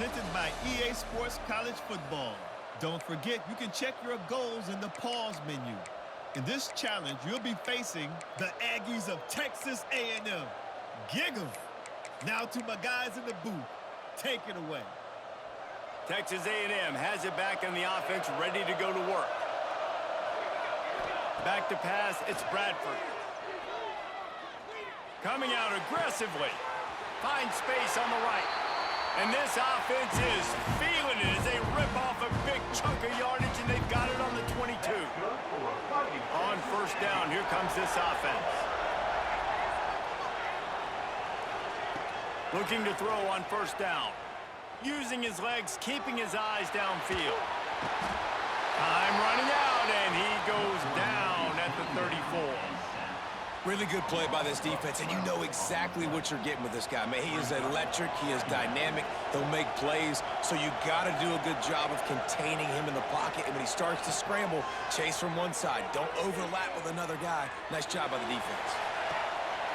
presented by EA Sports College Football. Don't forget, you can check your goals in the pause menu. In this challenge, you'll be facing the Aggies of Texas A&M. Gig 'em. Now to my guys in the booth. Take it away. Texas A&M has it back on the offense, ready to go to work. Back to pass, it's Bradford. Coming out aggressively. Finds space on the right. And this offense is feeling it as they rip off a big chunk of yardage, and they've got it on the 22. On first down, here comes this offense. Looking to throw on first down. Using his legs, keeping his eyes downfield. Time running out, and he goes down at the 34. Really good play by this defense, and you know exactly what you're getting with this guy. Man, he is electric. He is dynamic. He'll make plays, so you got to do a good job of containing him in the pocket. And when he starts to scramble, chase from one side. Don't overlap with another guy. Nice job by the defense.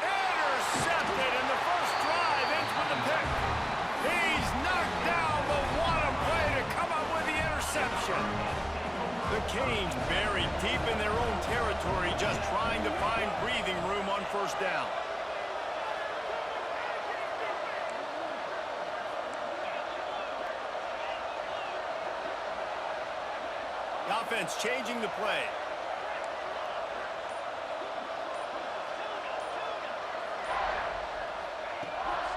Intercepted, and the first drive ends with the pick. He's knocked down, but what a play to come up with the interception. The Canes buried deep in their own territory, just trying to find breathing room on first down. The offense changing the play.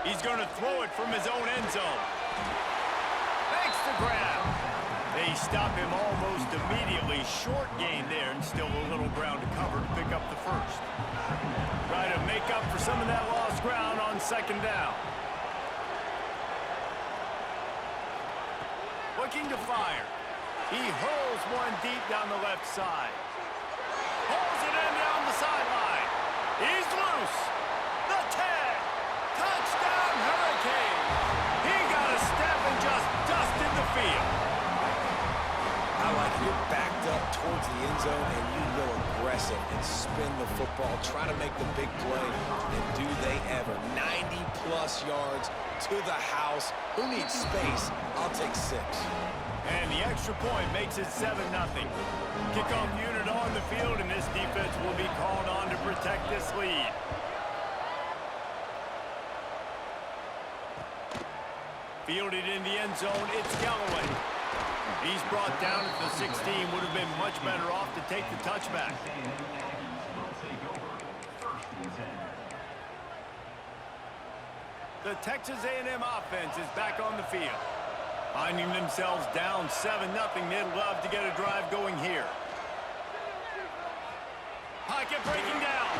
He's going to throw it from his own end zone. Thanks to grab. They stop him almost immediately. Short gain there, and still a little ground to cover to pick up the first. Try to make up for some of that lost ground on second down. Looking to fire. He hurls one deep down the left side. Pulls it in down the sideline. He's loose. The 10. Touchdown, Hurricanes. He got a step and just dusted the field. I like it. You're backed up towards the end zone, and you go aggressive and spin the football, try to make the big play, and do they ever. 90-plus yards to the house. Who needs space? I'll take 6. And the extra point makes it 7-0. Kickoff unit on the field, and this defense will be called on to protect this lead. Fielded in the end zone, it's Galloway. He's brought down at the 16. Would have been much better off to take the touchback. The Texas A&M offense is back on the field. Finding themselves down 7-0, they'd love to get a drive going here. Pocket breaking down.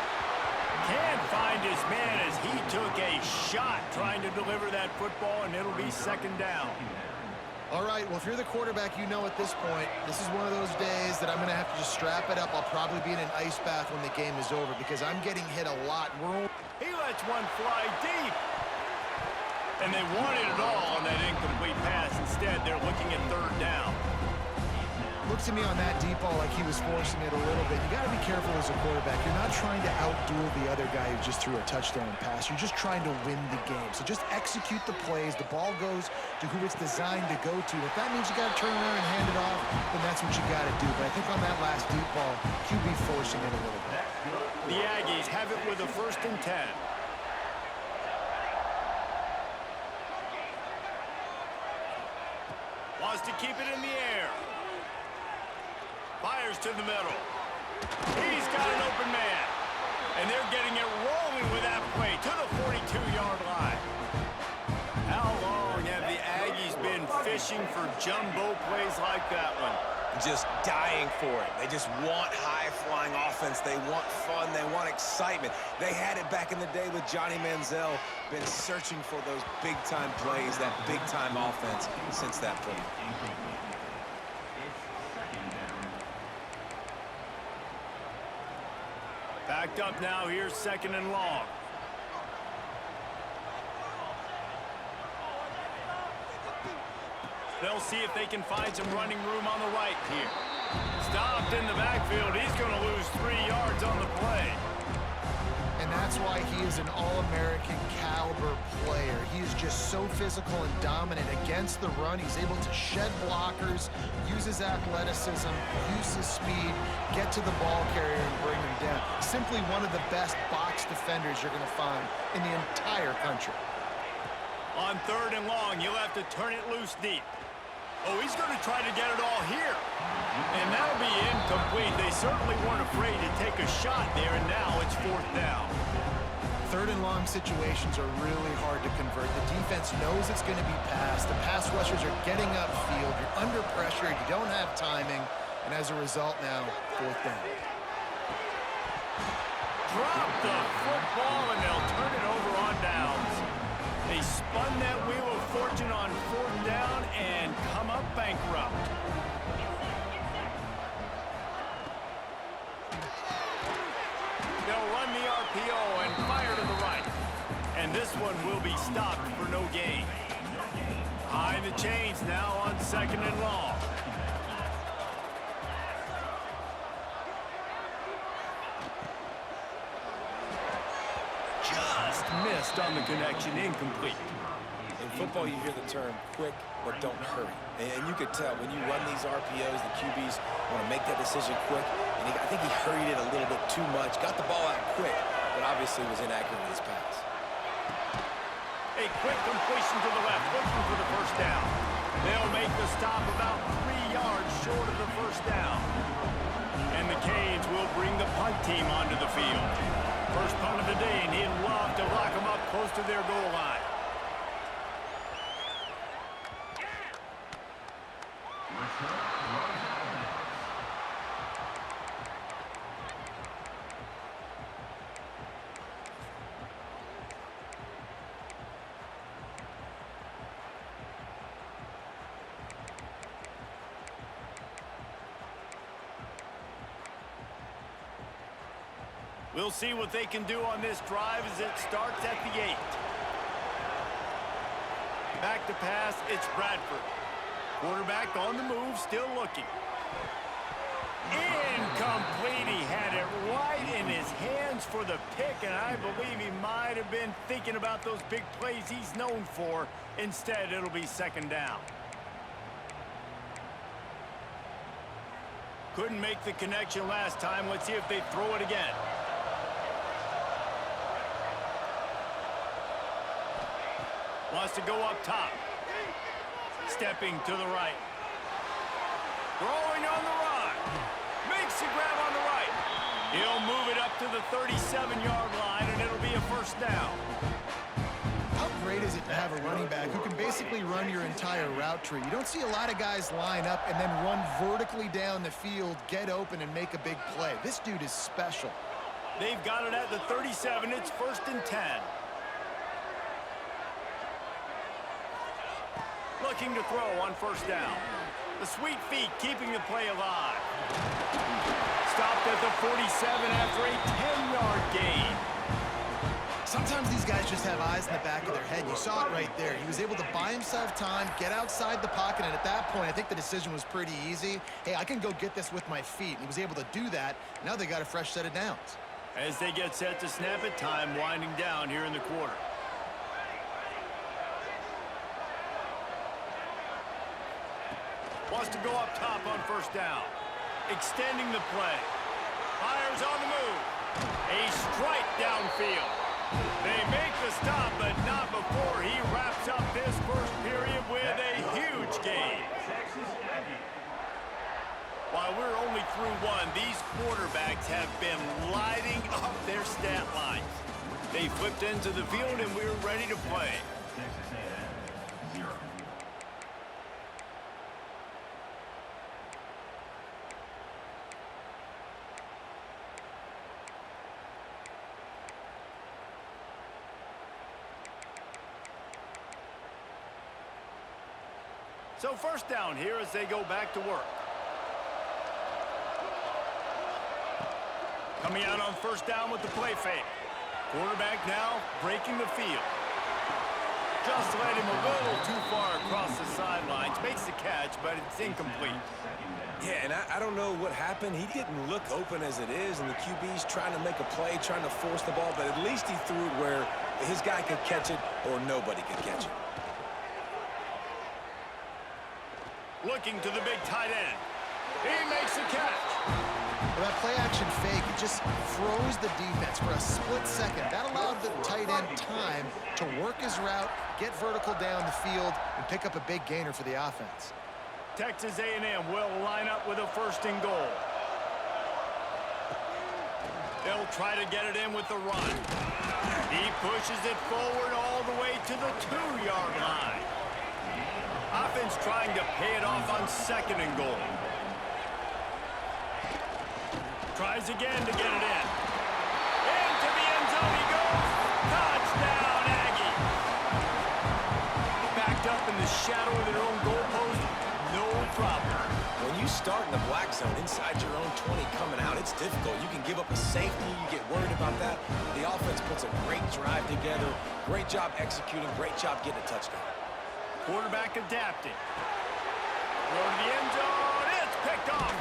Can't find his man as he took a shot trying to deliver that football, and it'll be second down. All right, well, if you're the quarterback, you know at this point, this is one of those days that I'm going to have to just strap it up. I'll probably be in an ice bath when the game is over because I'm getting hit a lot. He lets one fly deep. And they wanted it all on that incomplete pass. Instead, they're looking at third down. Looks to me on that deep ball like he was forcing it a little bit. You got to be careful as a quarterback. You're not trying to outduel the other guy who just threw a touchdown pass. You're just trying to win the game. So just execute the plays. The ball goes to who it's designed to go to. If that means you got to turn around and hand it off, then that's what you got to do. But I think on that last deep ball, QB forcing it a little bit. The Aggies have it with a 1st and 10. Wants to keep it in the air. Fires to the middle. He's got an open man. And they're getting it rolling with that play to the 42-yard line. How long have the Aggies been fishing for jumbo plays like that one? Just dying for it. They just want high-flying offense. They want fun. They want excitement. They had it back in the day with Johnny Manziel. Been searching for those big-time plays, that big-time offense since that point. Backed up now, here's 2nd and long. They'll see if they can find some running room on the right here. Stopped in the backfield. He's going to lose 3 yards on the play. And that's why he is an All-American caliber player. He is just so physical and dominant. Again, against the run. He's able to shed blockers, use his athleticism, use his speed, get to the ball carrier and bring him down. Simply one of the best box defenders you're going to find in the entire country. On 3rd and long, you'll have to turn it loose deep. Oh, he's going to try to get it all here. And that'll be incomplete. They certainly weren't afraid to take a shot there, and now it's 4th down. 3rd and long situations are really hard to convert. The defense knows it's going to be passed. The pass rushers are getting upfield. You're under pressure. You don't have timing. And as a result now, 4th down. Drop the football, and they'll turn it over on downs. They spun that wheel of fortune on 4th down and come up bankrupt. They'll run the RPO and fire to the right. And this one will be stopped for no gain. High the chains now on 2nd and long. Just missed on the connection, incomplete. In football, you hear the term quick, but don't hurry. And you could tell when you run these RPOs, the QBs want to make that decision quick. And I think he hurried it a little bit too much. Got the ball out quick, but obviously was inaccurate with his pass. A quick completion to the left, looking for the 1st down. They'll make the stop about 3 yards short of the 1st down. And the Canes will bring the punt team onto the field. First punt of the day, and he'd love to lock them up close to their goal line. We'll see what they can do on this drive as it starts at the 8. Back to pass, it's Bradford. Quarterback on the move, still looking. Incomplete. He had it right in his hands for the pick, and I believe he might have been thinking about those big plays he's known for. Instead, it'll be 2nd down. Couldn't make the connection last time. Let's see if they throw it again. Wants to go up top. Stepping to the right. Throwing on the run. Makes the grab on the right. He'll move it up to the 37-yard line, and it'll be a 1st down. How great is it to have a running back who can basically run your entire route tree? You don't see a lot of guys line up and then run vertically down the field, get open, and make a big play. This dude is special. They've got it at the 37. It's 1st and 10. Looking to throw on 1st down. The sweet feet keeping the play alive. Stopped at the 47 after a 10-yard gain. Sometimes these guys just have eyes in the back of their head. You saw it right there. He was able to buy himself time, get outside the pocket, and at that point, I think the decision was pretty easy. Hey, I can go get this with my feet. And he was able to do that. Now they got a fresh set of downs. As they get set to snap it, time winding down here in the quarter. Wants to go up top on 1st down. Extending the play. Fires on the move. A strike downfield. They make the stop, but not before he wraps up this 1st period with a huge gain. While we're only through 1, these quarterbacks have been lighting up their stat lines. They flipped into the field, and we're ready to play. So 1st down here as they go back to work. Coming out on 1st down with the play fake. Quarterback now breaking the field. Just led him a little too far across the sidelines. Makes the catch, but it's incomplete. Yeah, and I don't know what happened. He didn't look open as it is, and the QB's trying to make a play, trying to force the ball, but at least he threw it where his guy could catch it or nobody could catch it. Looking to the big tight end. He makes the catch. Well, that play-action fake, it just froze the defense for a split second. That allowed the tight end time to work his route, get vertical down the field, and pick up a big gainer for the offense. Texas A&M will line up with a 1st and goal. They'll try to get it in with the run. He pushes it forward all the way to the 2-yard line. Offense trying to pay it off on 2nd and goal. Tries again to get it in. Into the end zone he goes. Touchdown, Aggie. Backed up in the shadow of their own goalpost. No problem. When you start in the black zone inside your own 20 coming out, it's difficult. You can give up a safety. You get worried about that. The offense puts a great drive together. Great job executing. Great job getting a touchdown. Quarterback adapting. Throw to the end zone. It's picked off.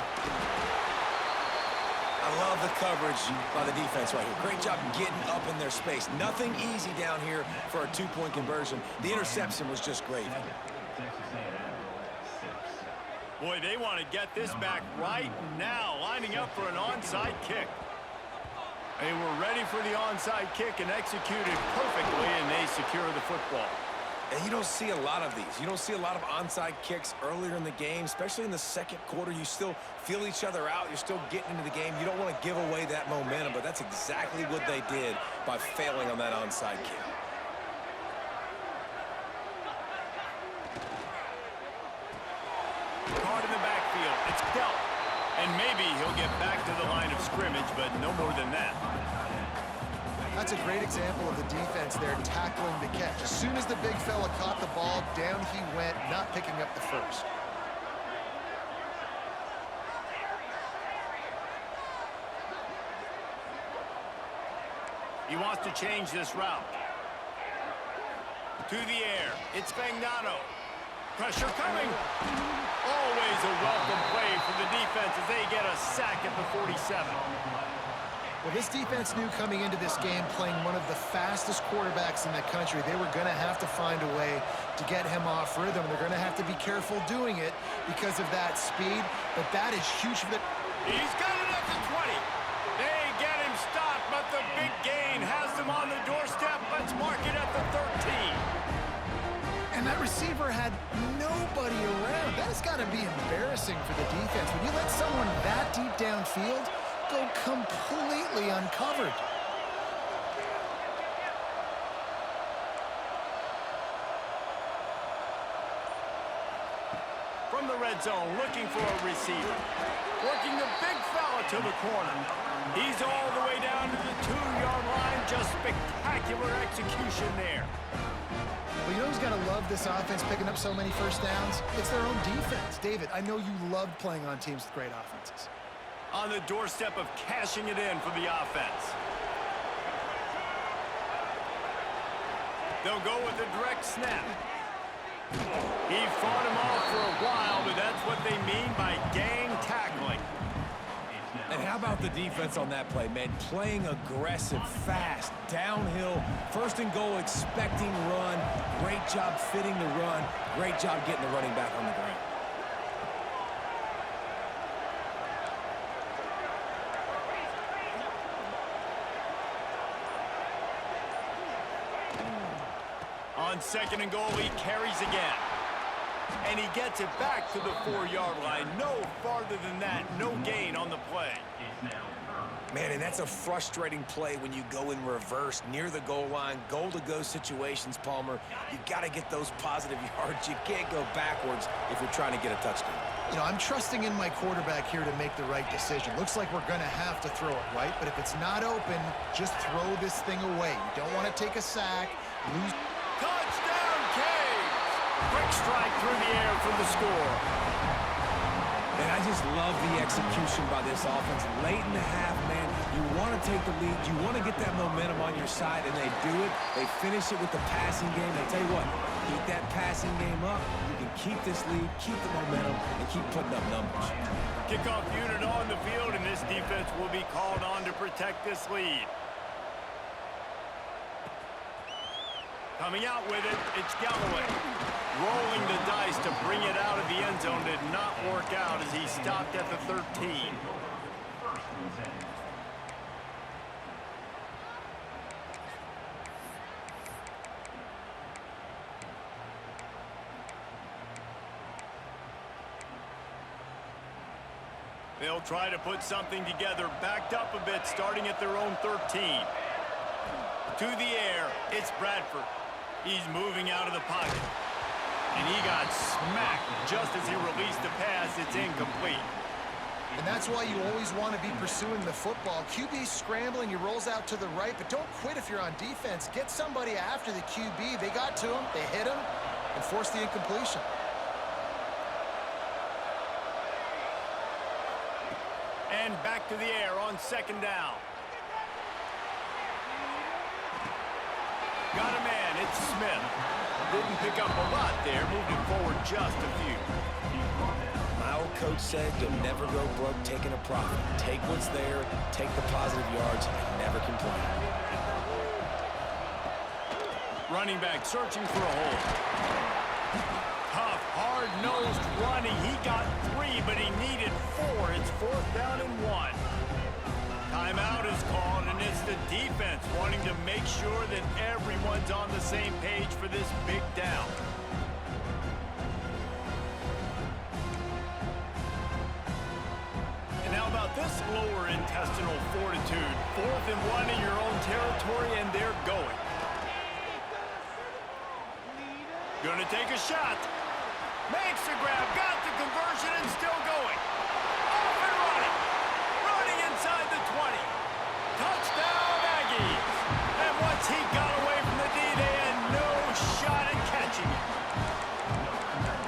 I love the coverage by the defense right here. Great job getting up in their space. Nothing easy down here for a 2-point conversion. The interception was just great. Boy, they want to get this back right now, lining up for an onside kick. They were ready for the onside kick and executed perfectly, and they secure the football. And you don't see a lot of these. You don't see a lot of onside kicks earlier in the game, especially in the 2nd quarter. You still feel each other out. You're still getting into the game. You don't want to give away that momentum, but that's exactly what they did by failing on that onside kick. Card in the backfield. It's dealt. And maybe he'll get back to the line of scrimmage, but no more than that. That's a great example of the defense there tackling the catch. As soon as the big fella caught the ball, down he went, not picking up the first. He wants to change this route. To the air. It's Fagnano. Pressure coming. Always a welcome play for the defense as they get a sack at the 47. Well, this defense knew coming into this game, playing one of the fastest quarterbacks in the country, they were going to have to find a way to get him off rhythm. They're going to have to be careful doing it because of that speed, but that is huge for the... He's got it at the 20. They get him stopped, but the big gain has them on the doorstep. Let's mark it at the 13. And that receiver had nobody around. That has got to be embarrassing for the defense. When you let someone that deep downfield go completely uncovered. From the red zone, looking for a receiver. Working the big fella to the corner. He's all the way down to the 2-yard line. Just spectacular execution there. Well, you know who's got to love this offense picking up so many first downs? It's their own defense. David, I know you loved playing on teams with great offenses. On the doorstep of cashing it in for the offense. They'll go with a direct snap. He fought him off for a while, but that's what they mean by gang tackling. And how about the defense on that play, man? Playing aggressive, fast, downhill, 1st and goal, expecting run. Great job fitting the run. Great job getting the running back on the ground. On 2nd and goal, he carries again. And he gets it back to the 4-yard line. No farther than that. No gain on the play. Man, and that's a frustrating play when you go in reverse near the goal line, goal-to-go situations, Palmer. You got to get those positive yards. You can't go backwards if you're trying to get a touchdown. You know, I'm trusting in my quarterback here to make the right decision. Looks like we're going to have to throw it, right? But if it's not open, just throw this thing away. You don't want to take a sack, lose... Touchdown, Caves! Quick strike through the air for the score. And I just love the execution by this offense. Late in the half, man, you want to take the lead. You want to get that momentum on your side, and they do it. They finish it with the passing game. I tell you what, keep that passing game up. You can keep this lead, keep the momentum, and keep putting up numbers. Kickoff unit on the field, and this defense will be called on to protect this lead. Coming out with it, it's Galloway. Rolling the dice to bring it out of the end end zone did not work out as he stopped at the 13. They'll try to put something together, backed up a bit, starting at their own 13. To the air, it's Bradford. He's moving out of the pocket. And he got smacked just as he released the pass. It's incomplete. And that's why you always want to be pursuing the football. QB's scrambling, he rolls out to the right, but don't quit if you're on defense. Get somebody after the QB. They got to him, they hit him, and forced the incompletion. And back to the air on second down. Got a man, it's Smith. Didn't pick up a lot there, moved it forward just a few. My old coach said you'll never go broke taking a profit. Take what's there, take the positive yards, and never complain. Running back searching for a hole. Tough, hard-nosed running. He got 3, but he needed 4. It's 4th down and 1. Timeout is called, and it's the defense wanting to make sure that everyone's on the same page for this big down. And how about this lower intestinal fortitude? 4th and 1 in your own territory, and they're going. Gonna take a shot. Makes the grab, got the conversion, and still going. Off and running. Running inside the 20. Touchdown, Aggies. And once he got away from the D, they had no shot at catching him.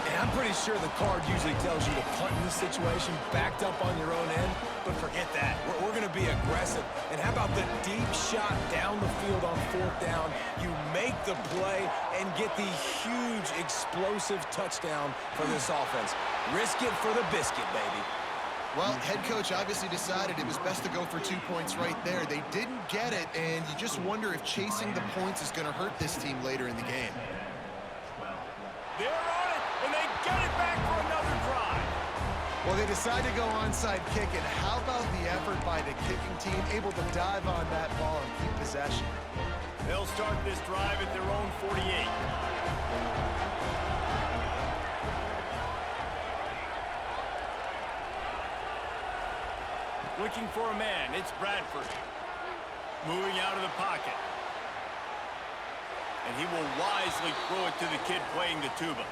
And I'm pretty sure the card usually tells you to punt in this situation, backed up on your own end, but forget that. We're going to be aggressive. And how about the deep shot down the field on 4th down? You make the play and get the huge explosive touchdown for this offense. Risk it for the biscuit, baby. Well, head coach obviously decided it was best to go for 2 points right there. They didn't get it, and you just wonder if chasing the points is going to hurt this team later in the game. They're on it, and they get it back for another drive. Well, they decide to go onside kick, and how about the effort by the kicking team, able to dive on that ball and keep possession? They'll start this drive at their own 48. Looking for a man, it's Bradford. Moving out of the pocket. And he will wisely throw it to the kid playing the tuba.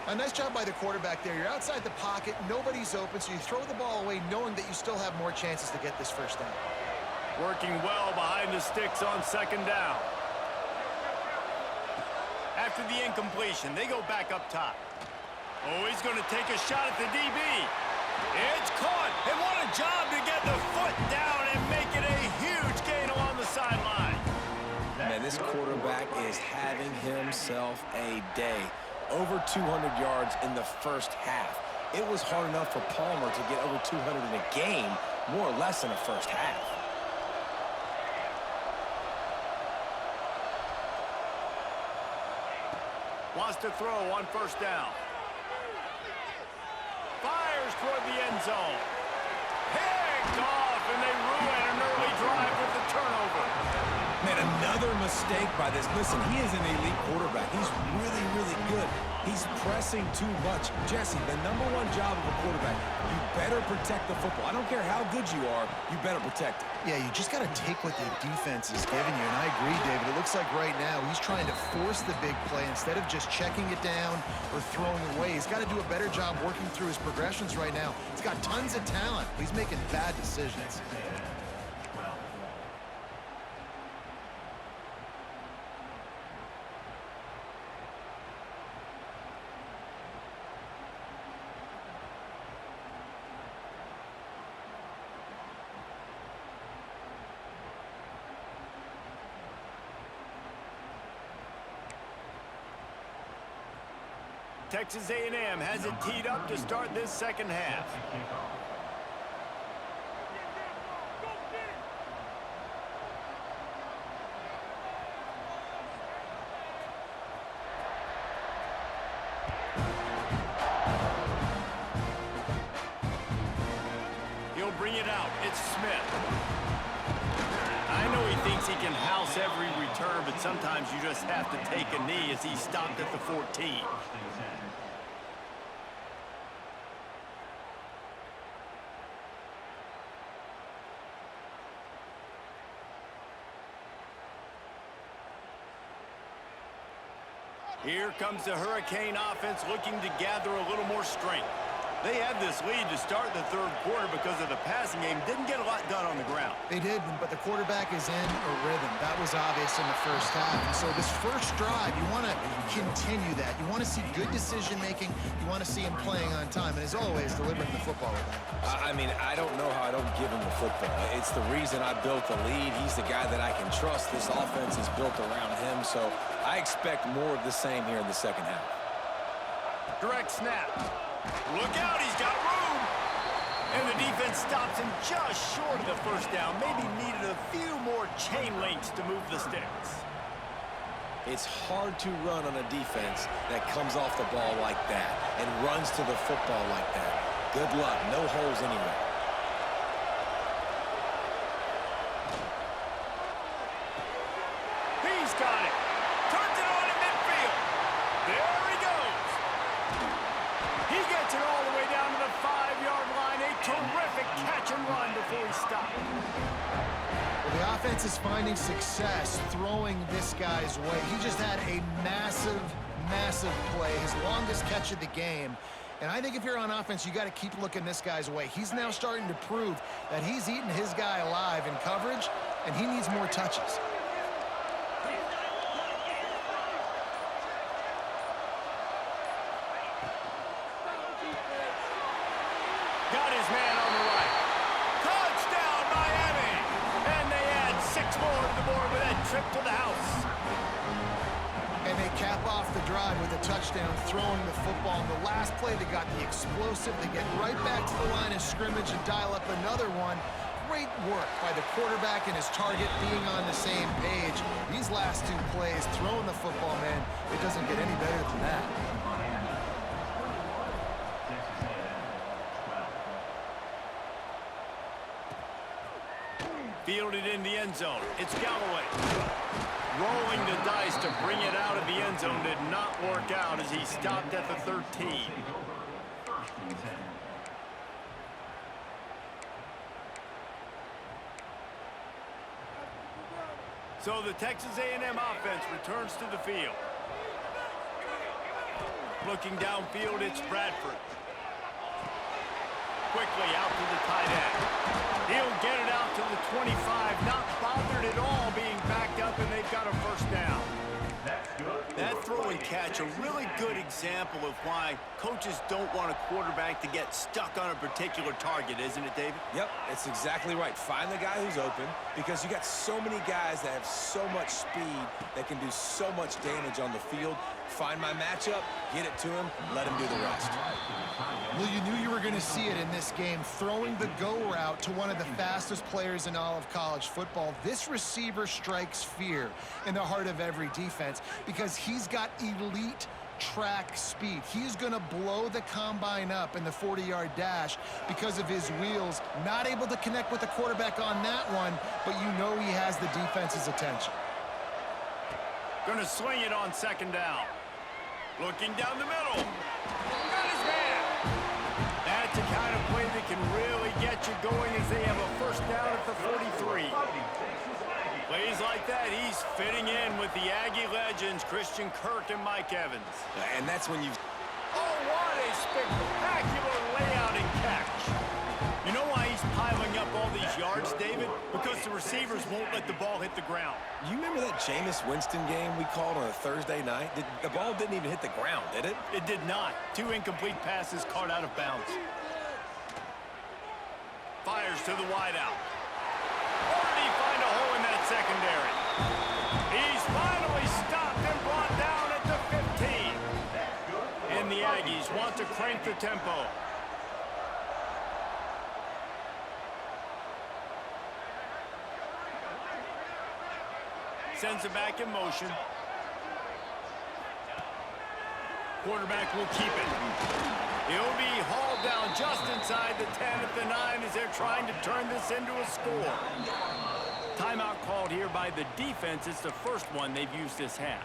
A nice job by the quarterback there. You're outside the pocket, nobody's open, so you throw the ball away knowing that you still have more chances to get this first down. Working well behind the sticks on second down. After the incompletion, they go back up top. Oh, he's going to take a shot at the DB. It's caught, and what a job to get the foot down and make it a huge gain along the sideline. Man, this quarterback is having himself a day. Over 200 yards in the first half. It was hard enough for Palmer to get over 200 in a game, more or less in the first half. Wants to throw on first down. Fires toward the end zone. Picked off, and they ruin an early drive with the turnover. Man, another mistake by this. Listen, he is an elite quarterback. He's really, really good. He's pressing too much. Jesse, the #1 job of a quarterback, you better protect the football. I don't care how good you are, you better protect it. Yeah, you just got to take what the defense is giving you, and I agree, David. It looks like right now he's trying to force the big play instead of just checking it down or throwing away. He's got to do a better job working through his progressions right now. He's got tons of talent, but he's making bad decisions. Texas A&M has it teed up to start this second half. Smith. I know he thinks he can house every return, but sometimes you just have to take a knee as he stopped at the 14. Here comes the Hurricane offense looking to gather a little more strength. They had this lead to start the third quarter because of the passing game. Didn't get a lot done on the ground. They did, but the quarterback is in a rhythm. That was obvious in the first half. And so this first drive, you want to continue that. You want to see good decision-making. You want to see him playing on time. And as always, delivering the football with that. I mean, I don't know how I don't give him the football. It's the reason I built the lead. He's the guy that I can trust. This offense is built around him. So I expect more of the same here in the second half. Direct snap. Look out, he's got room. And the defense stops him just short of the first down. Maybe needed a few more chain links to move the sticks. It's hard to run on a defense that comes off the ball like that and runs to the football like that. Good luck. No holes anyway. He's got it. Turns it on in midfield. There he goes. He gets it all the way down to the 5-yard line. A terrific catch and run before he stopped. Well, the offense is finding success throwing this guy's way. He just had a massive, massive play, his longest catch of the game. And I think if you're on offense, you got to keep looking this guy's way. He's now starting to prove that he's eating his guy alive in coverage, and he needs more touches. Got his man on the right. Touchdown, Miami! And they add 6 more to the board with that trip to the house. And they cap off the drive with a touchdown, throwing the football. In the last play, they got the explosive. They get right back to the line of scrimmage and dial up another one. Great work by the quarterback and his target being on the same page. These last 2 plays, throwing the football, man, it doesn't get any better than that. Fielded in the end zone. It's Galloway. Rolling the dice to bring it out of the end zone did not work out as he stopped at the 13. So the Texas A&M offense returns to the field. Looking downfield, it's Bradford. Quickly out to the tight end. He'll get it out to the 25, not bothered at all being backed up, and they've got a first down. That throw and catch, a really good example of why coaches don't want a quarterback to get stuck on a particular target, isn't it, David? Yep, it's exactly right. Find the guy who's open because you got so many guys that have so much speed that can do so much damage on the field. Find my matchup, get it to him, let him do the rest. Well, you knew you were going to see it in this game, throwing the go route to one of the fastest players in all of college football. This receiver strikes fear in the heart of every defense because he's got elite track speed. He's going to blow the combine up in the 40-yard dash because of his wheels. Not able to connect with the quarterback on that one, but you know he has the defense's attention. Going to swing it on second down. Looking down the middle. Got his man. That's the kind of play that can really get you going as they have a first down at the 43. Plays like that, he's fitting in with the Aggie legends, Christian Kirk and Mike Evans. And that's when you... Oh, what a spectacular layout and catch. You know why he's piling up all these yards, David? Because the receivers won't let the ball hit the ground. You remember that Jameis Winston game we called on a Thursday night? The ball didn't even hit the ground, did it? It did not. 2 incomplete passes caught out of bounds. Fires to the wideout. Or did he find a hole in that secondary? He's finally stopped and brought down at the 15. And the Aggies want to crank the tempo. Sends it back in motion. Quarterback will keep it. He'll be hauled down just inside the 10 at the 9 as they're trying to turn this into a score. Timeout called here by the defense. It's the first one they've used this half.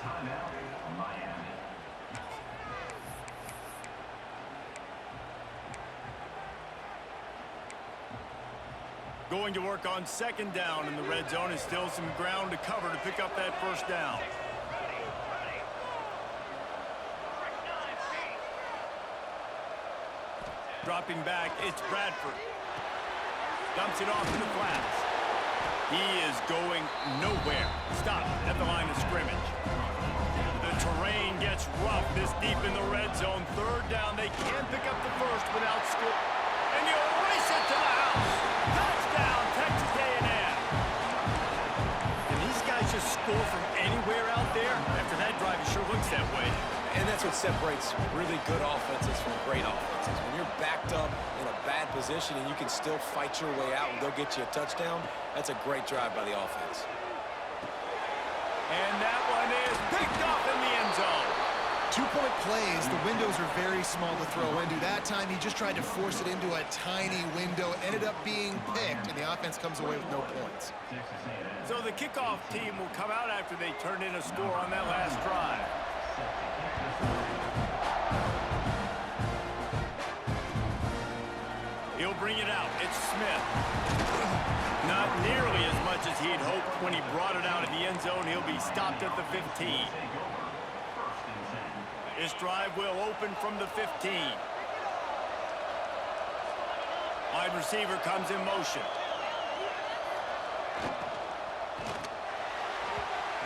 Timeout, Miami. Going to work on second down in the red zone, and still some ground to cover to pick up that first down. Dropping back, it's Bradford. Dumps it off to the flats. He is going nowhere. Stop at the line of scrimmage. The terrain gets rough this deep in the red zone. Third down, they can pick up the first without score. And you'll race it to the house. Touchdown, Texas A&M. And these guys just score from anywhere out there. After that drive, it sure looks that way. And that's what separates really good offenses from great offenses. When you're backed up in a bad position and you can still fight your way out and they'll get you a touchdown, that's a great drive by the offense. And that one is picked off in the end zone. 2-point plays, the windows are very small to throw into. That time, he just tried to force it into a tiny window, ended up being picked, and the offense comes away with no points. So the kickoff team will come out after they turned in a score on that last drive. He'll bring it out. It's Smith. Not nearly as much as he'd hoped when he brought it out in the end zone. He'll be stopped at the 15. This drive will open from the 15. Wide receiver comes in motion.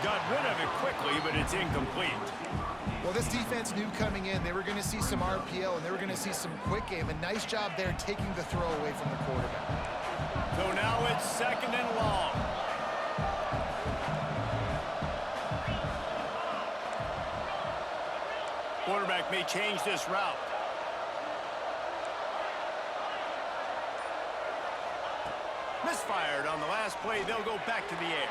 Got rid of it quickly, but it's incomplete. Well, this defense knew coming in they were going to see some RPO and they were going to see some quick game. A nice job there taking the throw away from the quarterback. So now it's second and long. Quarterback may change this route. Misfired on the last play. They'll go back to the air.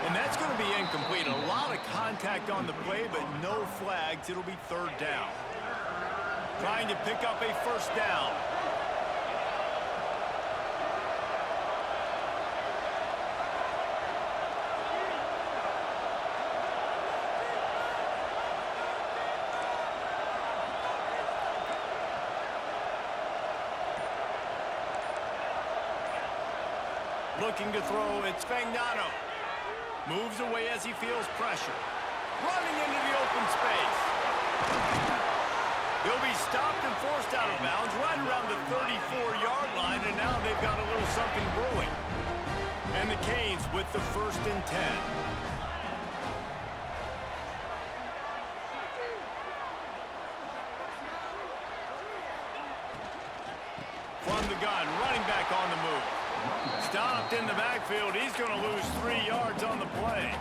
And that's going to be incomplete. A lot of contact on the play, but no flags. It'll be third down. Trying to pick up a first down. Looking to throw, it's Fagnano. Moves away as he feels pressure. Running into the open space. He'll be stopped and forced out of bounds right around the 34-yard line, and now they've got a little something brewing. And the Canes with the 1st and 10. From the gun, running back on the move. Stopped in the backfield. He's going to lose 3 yards on the play.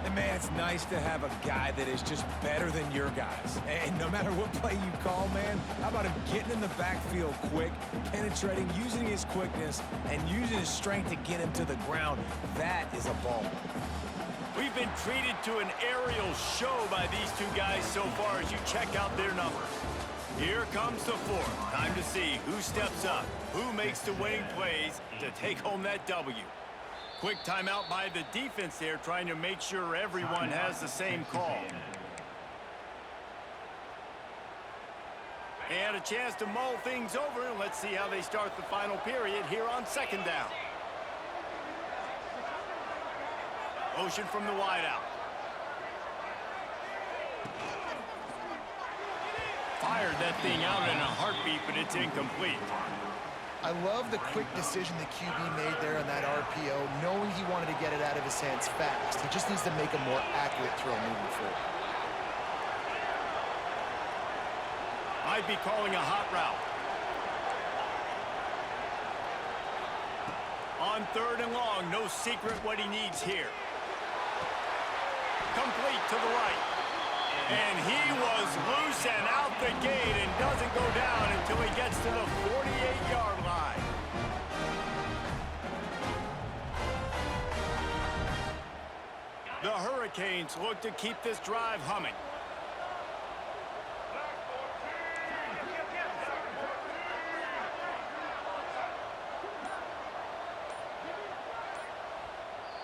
And, man, it's nice to have a guy that is just better than your guys. And no matter what play you call, man, how about him getting in the backfield quick, penetrating, using his quickness, and using his strength to get him to the ground. That is a ball. We've been treated to an aerial show by these two guys so far as you check out their numbers. Here comes the fourth. Time to see who steps up, who makes the winning plays to take home that W. Quick timeout by the defense there, trying to make sure everyone has the same call. And a chance to mull things over, and let's see how they start the final period here on second down. Motion from the wideout. Fired that thing out in a heartbeat, but it's incomplete. I love the quick decision the QB made there on that RPO, knowing he wanted to get it out of his hands fast. He just needs to make a more accurate throw moving forward. Might be calling a hot route. On third and long, no secret what he needs here. Complete to the right. And he was loose and out the gate and doesn't go down until he gets to the 48-yard line. The Hurricanes look to keep this drive humming.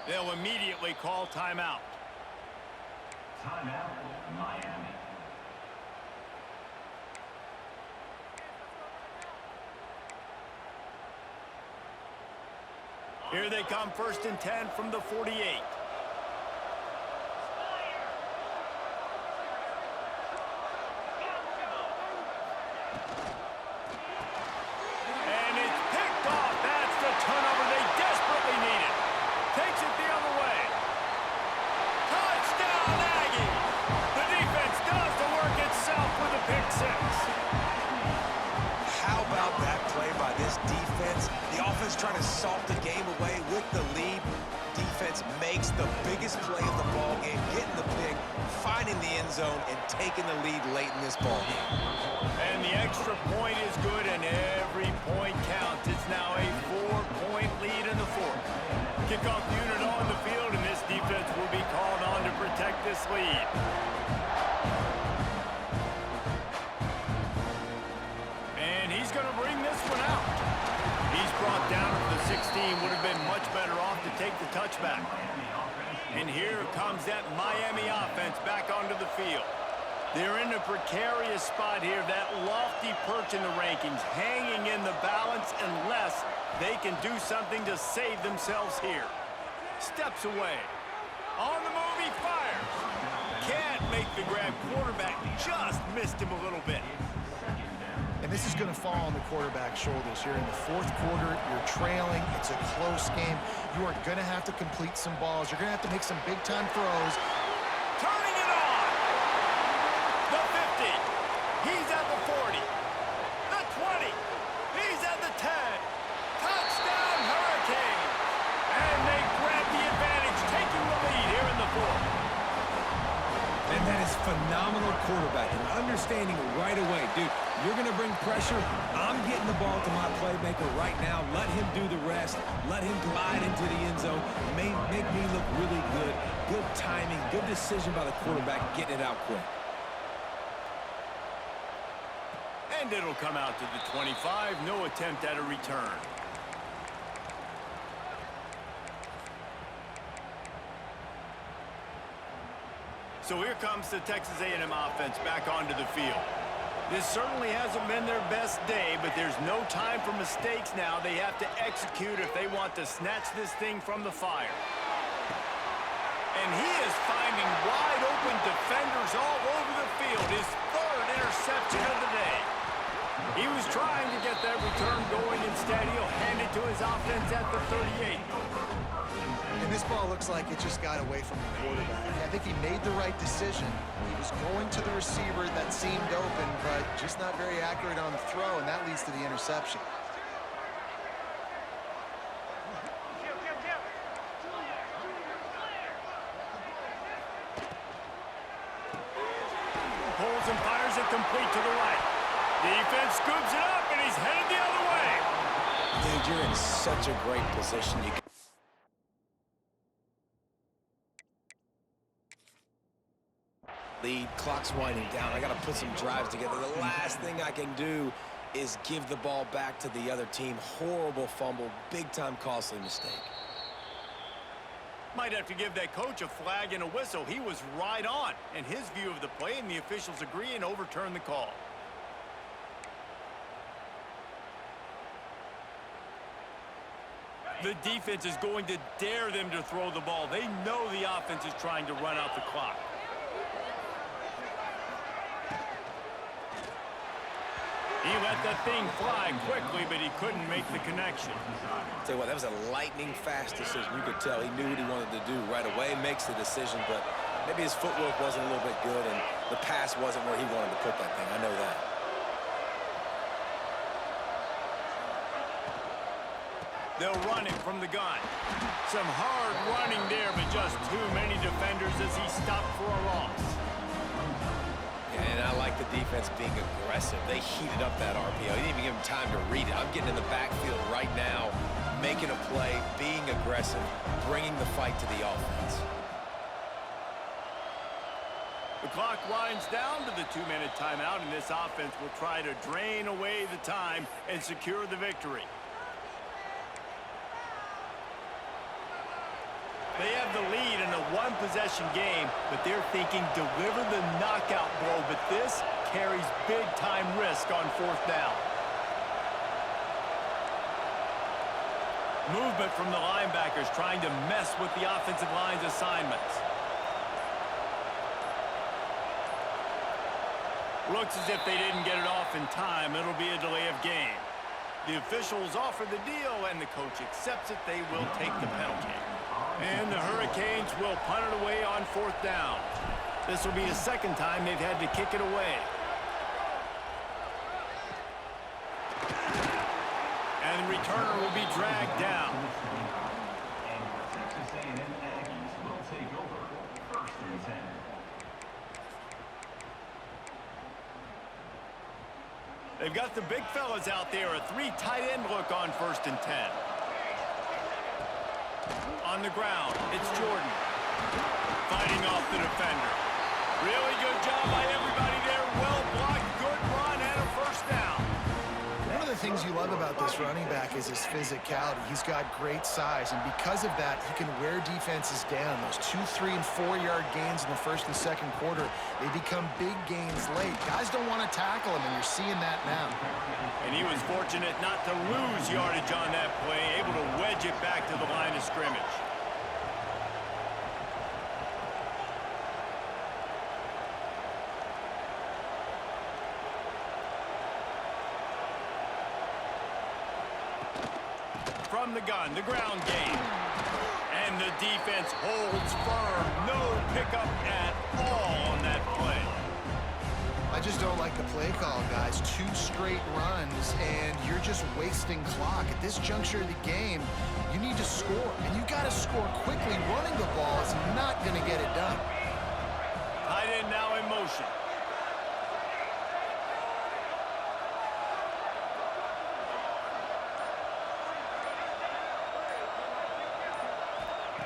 They'll immediately call timeout. Timeout, Miami. Here they come, 1st and 10 from the 48. And it's picked off. That's the turnover they desperately needed. Takes it the other way. Touchdown, Aggies! The defense does the work itself with a pick six. How about that play by this defense? The offense trying to salt the game away with the lead. Defense makes the biggest play of the ball game, getting the pick, finding the end zone, and taking the lead late in this ball game. And the extra point is good, and every point counts. It's now a 4-point lead in the fourth. Kickoff unit on the field, and this defense will be called on to protect this lead. And he's going to bring this one out. He's brought down to the 16. Would have been much better off to take the touchback. And here comes that Miami offense back onto the field. They're in a precarious spot here, that lofty perch in the rankings, hanging in the balance unless they can do something to save themselves here. Steps away. On the move, he fires. Can't make the grab. Quarterback just missed him a little bit. And this is going to fall on the quarterback's shoulders here in the fourth quarter. You're trailing. It's a close game. You are going to have to complete some balls. You're going to have to make some big-time throws. Turning it on. The 50. He's at the 40. The 20. He's at the 10. Touchdown, Hurricanes. And they grab the advantage, taking the lead here in the fourth. And that is phenomenal quarterbacking, understanding right away. Dude, you're going to bring pressure. I'm getting the ball to my playmaker right now. Let him do the rest. Let him glide into the end zone. Make me look really good. Good timing, good decision by the quarterback, getting it out quick. And it'll come out to the 25. No attempt at a return. So here comes the Texas A&M offense back onto the field. This certainly hasn't been their best day, but there's no time for mistakes now. They have to execute if they want to snatch this thing from the fire. And he is finding wide open defenders all over the field. His third interception of the day. He was trying to get that return going. Instead, he'll hand it to his offense at the 38. And this ball looks like it just got away from the quarterback. I think he made the right decision. He was going to the receiver that seemed open, but just not very accurate on the throw, and that leads to the interception. Pulls and fires it complete to the right. Defense scoops it up, and he's headed the other way. Dude, you're in such a great position. Lead, clock's winding down. I got to put some drives together. The last thing I can do is give the ball back to the other team. Horrible fumble, big-time costly mistake. Might have to give that coach a flag and a whistle. He was right on in his view of the play, and the officials agree and overturn the call. The defense is going to dare them to throw the ball. They know the offense is trying to run out the clock. He let that thing fly quickly, but he couldn't make the connection. Tell you what, that was a lightning-fast decision. You could tell he knew what he wanted to do right away, makes the decision, but maybe his footwork wasn't a little bit good, and the pass wasn't where he wanted to put that thing. I know that. They'll run it from the gun. Some hard running there, but just too many defenders as he stopped for a loss. And I like the defense being aggressive. They heated up that RPO. He didn't even give him time to read it. I'm getting in the backfield right now, making a play, being aggressive, bringing the fight to the offense. The clock winds down to the 2-minute timeout, and this offense will try to drain away the time and secure the victory. They have the lead in a one-possession game, but they're thinking deliver the knockout blow, but this carries big-time risk on fourth down. Movement from the linebackers trying to mess with the offensive line's assignments. Looks as if they didn't get it off in time. It'll be a delay of game. The officials offer the deal, and the coach accepts it. They will take the penalty. And the Hurricanes will punt it away on fourth down. This will be the second time they've had to kick it away. And the returner will be dragged down. And the Texas A&M Aggies will take over 1st and 10. They've got the big fellas out there. A 3 tight end look on 1st and 10. On the ground, it's Jordan. Fighting off the defender. Really good job by everybody there. Well blocked, good run, and a first down. One of the things you love about this running back is his physicality. He's got great size, and because of that, he can wear defenses down. Those 2, 3, and 4-yard gains in the first and second quarter, they become big gains late. Guys don't want to tackle him, and you're seeing that now. And he was fortunate not to lose yardage on that play, able to wedge it back to the line of scrimmage. From the gun, the ground game. And the defense holds firm. No pickup at all on that play. I just don't like the play call, guys. 2 straight runs, and you're just wasting clock. At this juncture of the game, you need to score, and you got to score quickly. Running the ball is not going to get it done. Tight end now in motion.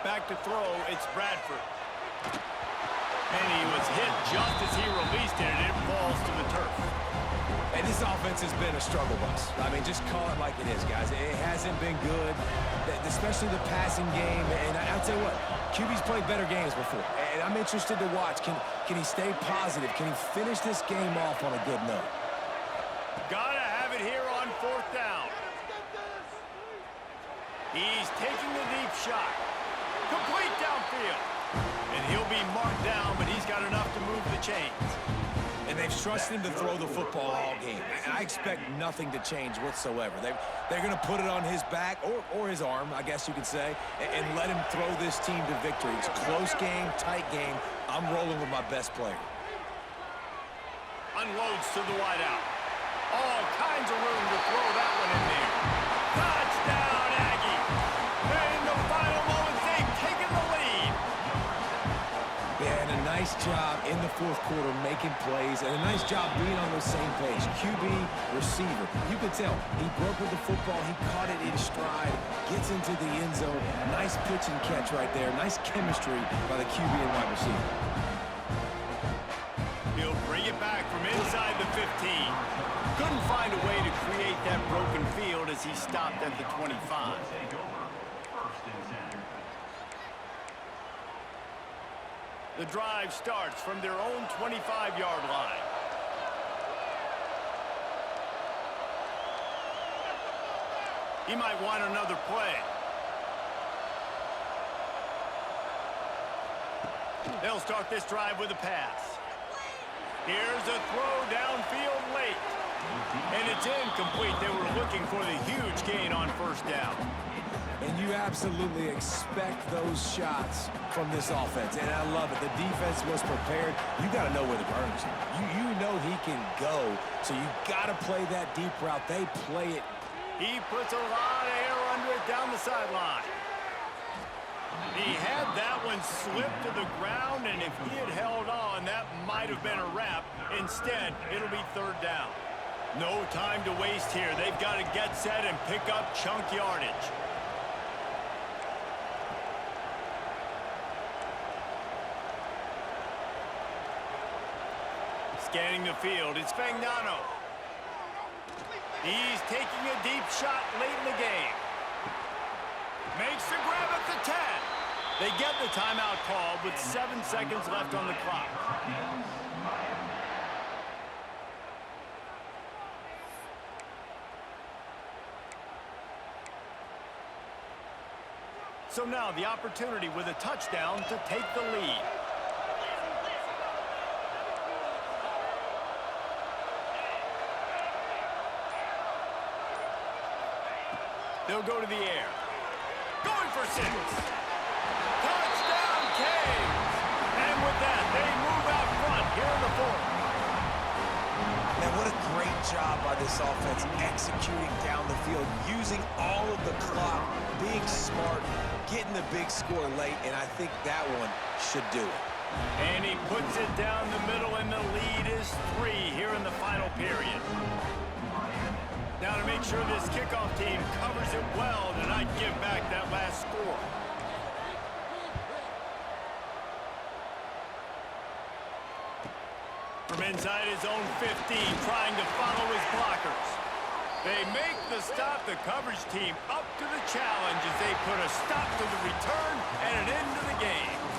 Back to throw, it's Bradford. And he was hit just as he released it, and it falls to the turf. And this offense has been a struggle bus. I mean, just call it like it is, guys. It hasn't been good, especially the passing game. And I'll tell you what, QB's played better games before. And I'm interested to watch. Can he stay positive? Can he finish this game off on a good note? Gotta have it here on fourth down. He's taking the deep shot. Complete downfield. And he'll be marked down, but he's got enough to move the chains. And they've trusted him to throw the football all game. And I expect nothing to change whatsoever. They're going to put it on his back, or his arm, I guess you could say, and let him throw this team to victory. It's a close game, tight game. I'm rolling with my best player. Unloads to the wideout. All kinds of room to throw that one in there. Touchdown, Aggie! And in the final moments, they've taken the lead. Yeah, and a nice job in the fourth quarter making plays, and a nice job being on the same page. QB, receiver. You can tell he broke with the football. He caught it in stride, gets into the end zone. Nice pitch and catch right there. Nice chemistry by the QB and wide receiver. He'll bring it back from inside the 15. Couldn't find a way to create that broken field as he stopped at the 25. Take over 1st and 10. The drive starts from their own 25-yard line. He might want another play. They'll start this drive with a pass. Here's a throw downfield late. And it's incomplete. They were looking for the huge gain on first down. And you absolutely expect those shots from this offense. And I love it. The defense was prepared. You got to know where the burners are. You know he can go. So you got to play that deep route. They play it. He puts a lot of air under it down the sideline. He had that one slip to the ground, and if he had held on, that might have been a wrap. Instead, it'll be third down. No time to waste here. They've got to get set and pick up chunk yardage. Scanning the field, it's Fagnano. He's taking a deep shot late in the game. Makes the grab at the 10. They get the timeout called with 7 seconds left on the clock. So now the opportunity with a touchdown to take the lead. They'll go to the air. Going for 6. Touchdown, Canes! And with that, they move out front here in the fourth. And what a great job by this offense executing down the field, using all of the clock, being smart, getting the big score late, and I think that one should do it. And he puts it down the middle, and the lead is 3 here in the final period. Now to make sure this kickoff team covers it well to not give back that last score. From inside his own 15, trying to follow his blockers. They make the stop. The coverage team up to the challenge as they put a stop to the return and an end to the game.